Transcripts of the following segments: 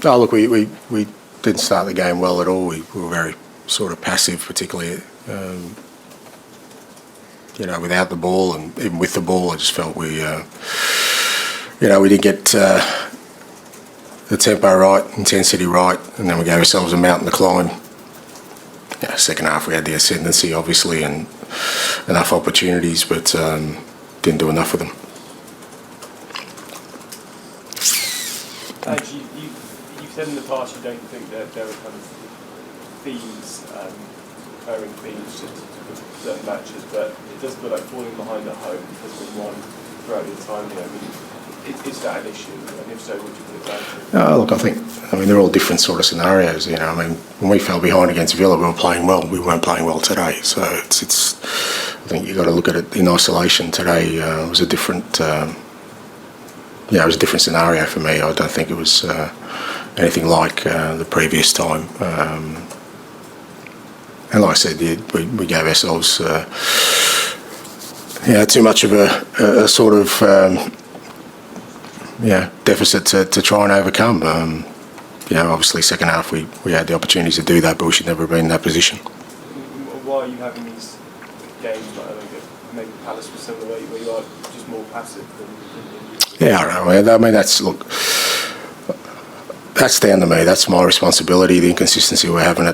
Oh, look, we didn't start the game well at all. We were very sort of passive, particularly, without the ball, and even with the ball, I just felt we didn't get the tempo right, intensity right, and then we gave ourselves a mountain to climb. Second half we had the ascendancy, obviously, and enough opportunities, but didn't do enough of them. You've said in the past you don't think that there are kind of themes, recurring themes to certain matches, but it does feel like falling behind at home has been one throughout the time. Is that an issue? And if so, would you put it down to? Look, I mean, they're all different sort of scenarios. When we fell behind against Villa, we were playing well. We weren't playing well today. So it's I think you've got to look at it in isolation. Today was a different, it was a different scenario for me. I don't think it was anything like the previous time. And like I said, we gave ourselves, too much of a sort of. Deficit to try and overcome. Obviously second half we had the opportunities to do that, but we should never have been in that position. Why are you having these games like maybe Palace was similar where you are just more passive than I don't know. I mean, that's down to me. That's my responsibility. The inconsistency we're having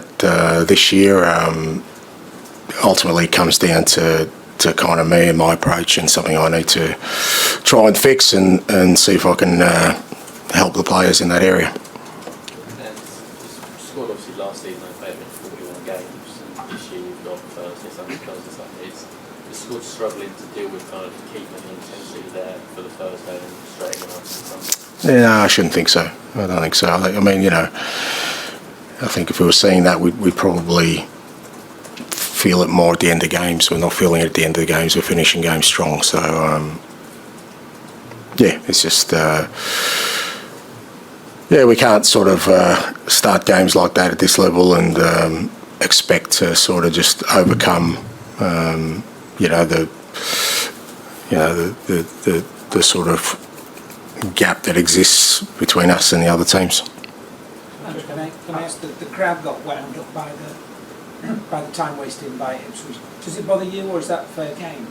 this year ultimately comes down to kind of me and my approach, and something I need to try and fix and see if I can help the players in that area. And you scored obviously last season, I played in 41 games, and this year you've got Thursday, Sunday. Is the squad struggling to deal with kind of keeping the intensity there for the Thursday and straight away after Sunday? No, I shouldn't think so. I don't think so. I think if we were seeing that, we'd probably feel it more at the end of games. We're not feeling it at the end of the games. We're finishing games strong. So, it's just, we can't sort of start games like that at this level and expect to sort of just overcome, the sort of gap that exists between us and the other teams. Can I ask, the crowd got wound up by the time wasted by Ipswich. Does it bother you, or is that fair game?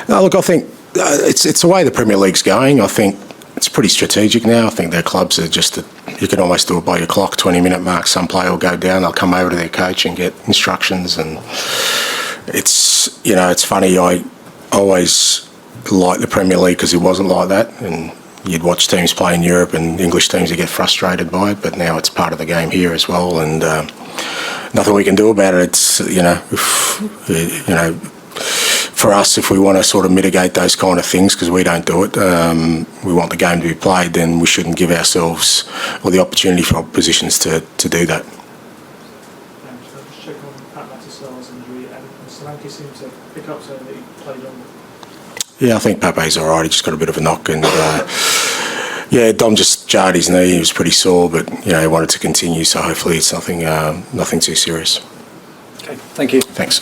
No, look, I think it's the way the Premier League's going. I think it's pretty strategic now. I think their clubs are just you can almost do it by your clock, 20-minute mark. Some player will go down, they'll come over to their coach and get instructions, and it's funny. I always liked the Premier League because it wasn't like that, and you'd watch teams play in Europe and English teams would get frustrated by it, but now it's part of the game here as well, and nothing we can do about it. It's for us, if we want to sort of mitigate those kind of things, because we don't do it, we want the game to be played, then we shouldn't give ourselves or the opportunity for oppositions to do that. Just check on Pat Matisar's injury, and Solanke seems to pick up saying that he played longer. Yeah, I think Pepe's all right. He just got a bit of a knock, and Dom just jarred his knee. He was pretty sore, but he wanted to continue, so hopefully it's nothing too serious. Okay, thank you. Thanks.